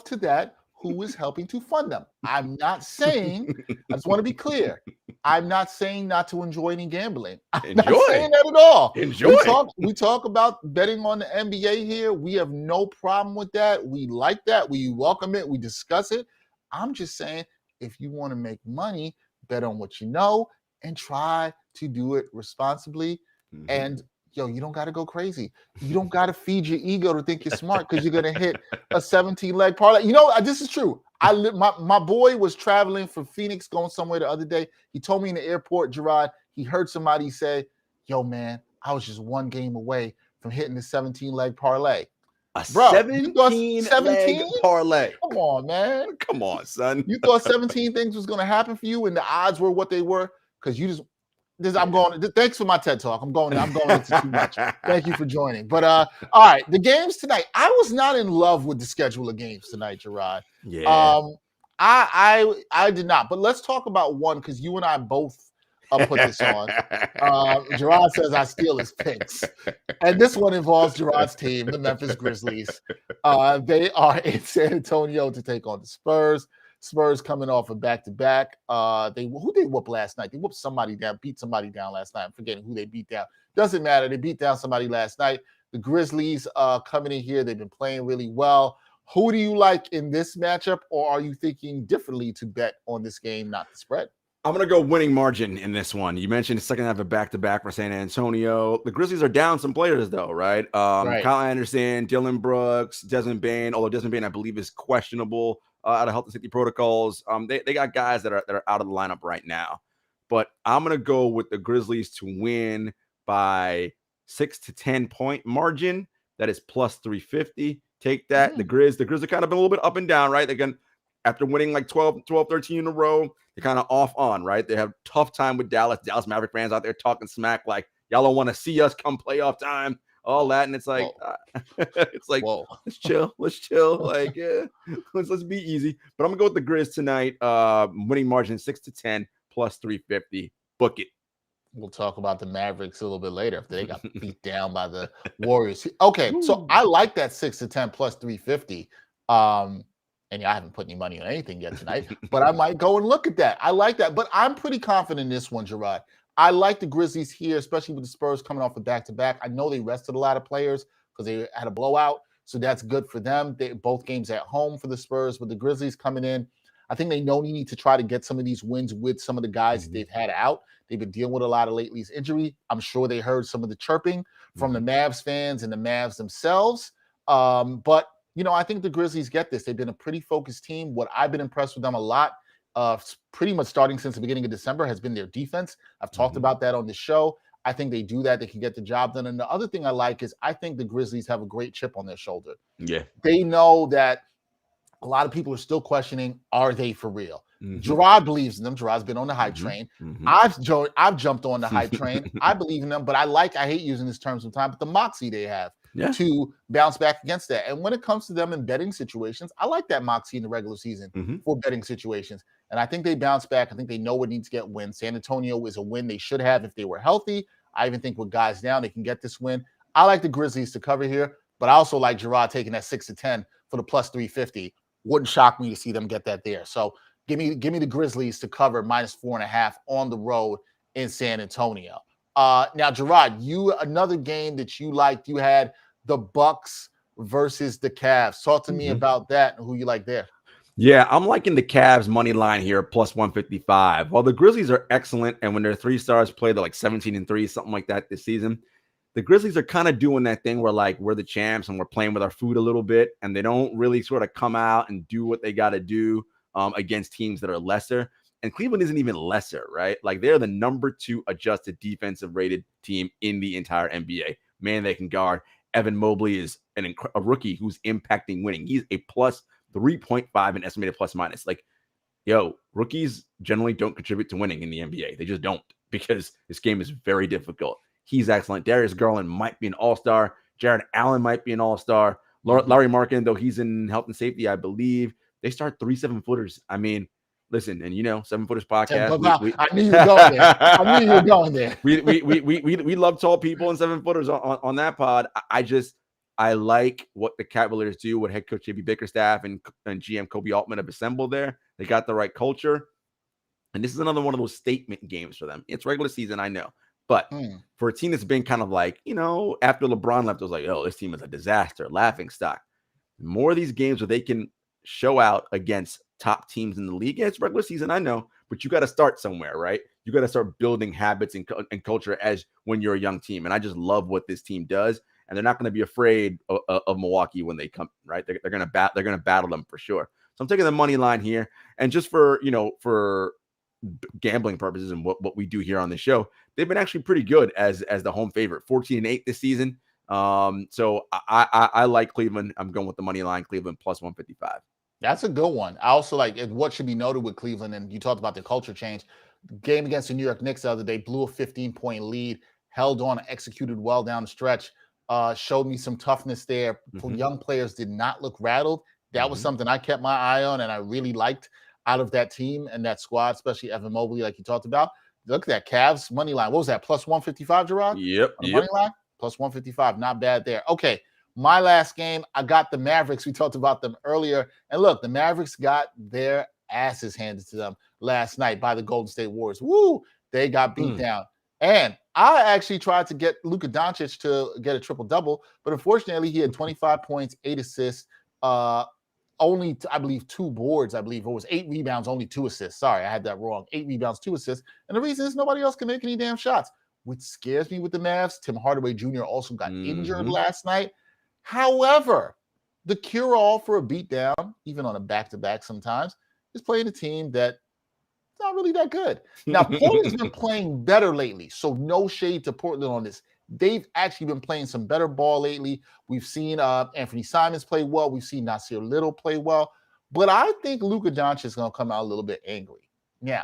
to that, who is helping to fund them? I'm not saying, I just want to be clear. I'm not saying not to enjoy any gambling. I'm not saying that at all. Enjoy. We talk about betting on the NBA here. We have no problem with that. We like that. We welcome it. We discuss it. I'm just saying, if you want to make money, bet on what you know and try to do it responsibly. Mm-hmm. And you don't got to go crazy. You don't got to feed your ego to think you're smart because you're going to hit a 17-leg parlay. This is true. My boy was traveling from Phoenix, going somewhere the other day. He told me in the airport, Jarod, he heard somebody say, "Yo, man, I was just one game away from hitting the 17-leg parlay." A 17-leg parlay. Come on, man. Come on, son. You thought 17 things was going to happen for you and the odds were what they were? Because thanks for my TED Talk. I'm going into too much. Thank you for joining. But all right, the games tonight. I was not in love with the schedule of games tonight, Jarod. Yeah. I did not. But let's talk about one because you and I both put this on. Jarod says I steal his picks. And this one involves Jarod's team, the Memphis Grizzlies. They are in San Antonio to take on the Spurs. Spurs coming off a back-to-back. Who they whooped last night? They whooped somebody down, beat somebody down last night. I'm forgetting who they beat down. Doesn't matter. They beat down somebody last night. The Grizzlies coming in here. They've been playing really well. Who do you like in this matchup, or are you thinking differently to bet on this game, not the spread? I'm going to go winning margin in this one. You mentioned the second half of back-to-back for San Antonio. The Grizzlies are down some players, though, right? Right. Kyle Anderson, Dylan Brooks, Desmond Bane, although Desmond Bane, I believe, is questionable out of health and safety protocols. They got guys that are out of the lineup right now. But I'm going to go with the Grizzlies to win by 6 to 10 point margin. That is plus 350. Take that. The Grizz are kind of been a little bit up and down, right? After winning like 12, 13 in a row, they're kind of off on, right? They have tough time with Dallas Maverick fans out there talking smack like, y'all don't want to see us come playoff time, all that. And it's like, Whoa. let's chill. Like, yeah, let's be easy. But I'm going to go with the Grizz tonight. Winning margin 6 to 10 plus 350. Book it. We'll talk about the Mavericks a little bit later if they got beat down by the Warriors. Okay, so I like that 6 to 10 plus 350. And I haven't put any money on anything yet tonight, but I might go and look at that. I like that, but I'm pretty confident in this one, Jarod. I like the Grizzlies here, especially with the Spurs coming off a back-to-back. I know they rested a lot of players because they had a blowout, so that's good for them. Both games at home for the Spurs, but the Grizzlies coming in, I think they know they need to try to get some of these wins with some of the guys that they've had out. They've been dealing with a lot of lately's injury. I'm sure they heard some of the chirping from the Mavs fans and the Mavs themselves. But I think the Grizzlies get this. They've been a pretty focused team. What I've been impressed with them a lot, pretty much starting since the beginning of December, has been their defense. I've talked about that on the show. I think they do that. They can get the job done. And the other thing I like is I think the Grizzlies have a great chip on their shoulder. Yeah. They know that a lot of people are still questioning, are they for real? Jarod believes in them. Jarod's been on the hype train. I've jumped on the hype train. I believe in them, but I hate using this term sometimes, but the moxie they have. Yeah. to bounce back against that. And when it comes to them in betting situations, I like that moxie in the regular season for betting situations. And I think they bounce back. I think they know what needs to get wins. San Antonio is a win they should have if they were healthy. I even think with guys down, they can get this win. I like the Grizzlies to cover here, but I also like Jarod taking that 6-10 for the plus 350. Wouldn't shock me to see them get that there. So give me the Grizzlies to cover minus 4.5 on the road in San Antonio. Now, Jarod, another game that you liked, you had the Bucks versus the Cavs. Talk to me about that and who you like there. Yeah, I'm liking the Cavs money line here, plus 155. While the Grizzlies are excellent, and when their 3 stars play, they're like 17-3, something like that this season. The Grizzlies are kind of doing that thing where like we're the champs and we're playing with our food a little bit, and they don't really sort of come out and do what they got to do against teams that are lesser. And Cleveland isn't even lesser, right? Like they're the number 2 adjusted defensive rated team in the entire NBA. Man, they can guard. Evan Mobley is a rookie who's impacting winning. He's a plus 3.5 in estimated plus minus. Like, rookies generally don't contribute to winning in the NBA. They just don't, because this game is very difficult. He's excellent. Darius Garland might be an all-star. Jared Allen might be an all-star. Larry Markin, though he's in health and safety, I believe. They start 3 7-footers. I mean, listen, and 7-footers podcast. I knew you were going there. I knew you were going there. We love tall people and 7-footers on that pod. I like what the Cavaliers do, what head coach J.B. Bickerstaff and GM Kobe Altman have assembled there. They got the right culture. And this is another one of those statement games for them. It's regular season, I know. But for a team that's been kind of like, after LeBron left, it was like, this team is a disaster, laughing stock. More of these games where they can show out against top teams in the league. Yeah, it's regular season, I know. But you got to start somewhere, right? You got to start building habits and culture as when you're a young team. And I just love what this team does. And they're not going to be afraid of Milwaukee when they come, right? They're going to battle them for sure. So I'm taking the money line here, and just for gambling purposes and what we do here on the show, they've been actually pretty good as the home favorite, 14-8 this season. So I like Cleveland. I'm going with the money line, Cleveland plus 155. That's a good one. I also like what should be noted with Cleveland, and you talked about the culture change. Game against the New York Knicks the other day, blew a 15-point lead, held on, executed well down the stretch. Showed me some toughness there. Young players did not look rattled. That was something I kept my eye on, and I really liked out of that team and that squad, especially Evan Mobley, like you talked about. Look at that Cavs money line. What was that? Plus 155, Jarod? Yep. Money line? Plus 155. Not bad there. Okay. My last game, I got the Mavericks. We talked about them earlier. And look, the Mavericks got their asses handed to them last night by the Golden State Warriors. Woo! They got beat down. And I actually tried to get Luka Doncic to get a triple-double, but unfortunately he had 25 points, 8 assists, only, I believe, 2 boards. I believe it was 8 rebounds, only 2 assists. Sorry, I had that wrong. 8 rebounds, 2 assists. And the reason is nobody else can make any damn shots, which scares me with the Mavs. Tim Hardaway Jr. also got injured last night. However, the cure-all for a beatdown, even on a back-to-back sometimes, is playing a team that not really that good. Now, Portland's been playing better lately, so no shade to Portland on this. They've actually been playing some better ball lately. We've seen Anthony Simons play well. We've seen Nasir Little play well. But I think Luka Doncic is going to come out a little bit angry. Now,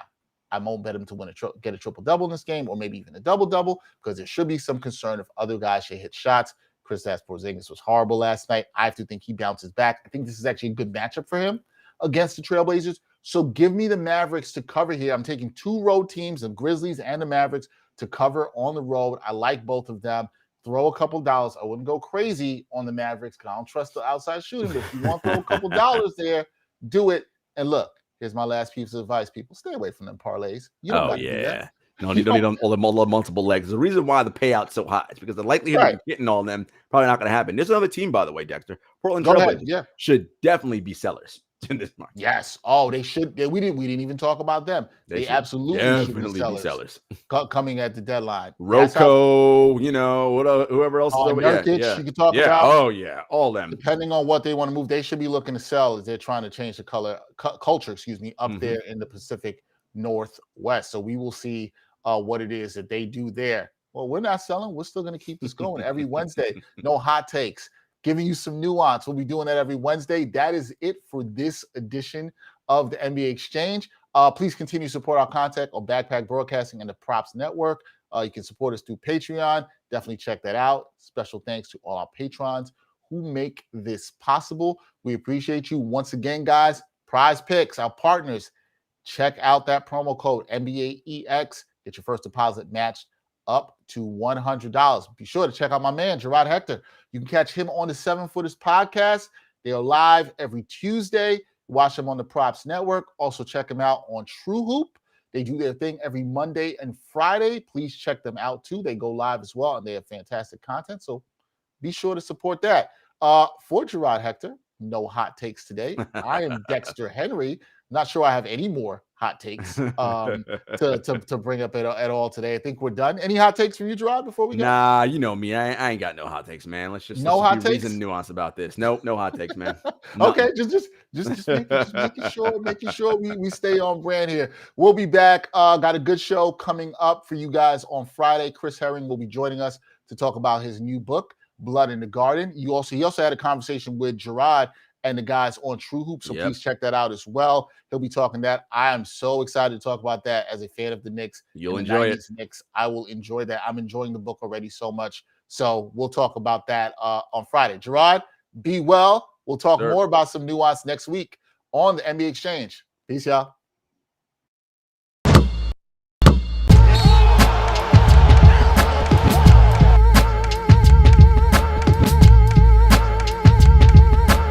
I won't bet him to get a triple-double in this game, or maybe even a double-double, because there should be some concern if other guys should hit shots. Kristaps Porzingis was horrible last night. I have to think he bounces back. I think this is actually a good matchup for him against the Trailblazers. So give me the Mavericks to cover here. I'm taking 2 road teams, the Grizzlies and the Mavericks, to cover on the road. I like both of them. Throw a couple dollars. I wouldn't go crazy on the Mavericks because I don't trust the outside shooting. But if you want to throw a couple dollars there, do it. And look, here's my last piece of advice, people. Stay away from them parlays. You don't do that. No, you don't need all the multiple legs. The reason why the payout's so high is because the likelihood of getting all of them probably not going to happen. There's another team, by the way, Dexter. Portland Trailblazers should definitely be sellers in this market. Yes. Oh, they should. We didn't even talk about them. They absolutely should be sellers coming at the deadline. Rocco, whoever else is over there. You can talk about. Oh, yeah. All them. Depending on what they want to move, they should be looking to sell as they're trying to change the culture, up there in the Pacific Northwest. So we will see what it is that they do there. Well, we're not selling. We're still going to keep this going every Wednesday. No hot takes. Giving you some nuance. We'll be doing that every Wednesday. That is it for this edition of the NBA Exchange. Please continue to support our content on Backpack Broadcasting and the Props Network. You can support us through Patreon. Definitely check that out. Special thanks to all our patrons who make this possible. We appreciate you. Once again, guys, Prize Picks, our partners, check out that promo code NBAEX. Get your first deposit matched up to $100. Be sure to check out my man, Jarod Hector. You can catch him on the 7-Footers podcast. They are live every Tuesday. Watch them on the Props Network. Also check them out on True Hoop. They do their thing every Monday and Friday. Please check them out too. They go live as well, and they have fantastic content. So be sure to support that. For Jarod Hector, no hot takes today. I am Dexter Henry. Not sure I have any more hot takes to bring up at all today. I think we're done. Any hot takes from you, Jarod, before we go? Nah, you know me. I ain't got no hot takes, man. Let's just hot be takes? reason and nuance about this. Nope, no hot takes, man. Okay, just making sure we stay on brand here. We'll be back. Got a good show coming up for you guys on Friday. Chris Herring will be joining us to talk about his new book, Blood in the Garden. He also had a conversation with Jarod and the guys on True Hoop, so please check that out as well. He'll be talking that. I am so excited to talk about that as a fan of the Knicks. You'll enjoy it. Knicks. I will enjoy that. I'm enjoying the book already so much. So we'll talk about that on Friday. Jarod, be well. We'll talk more about some nuance next week on the NBA Exchange. Peace, y'all.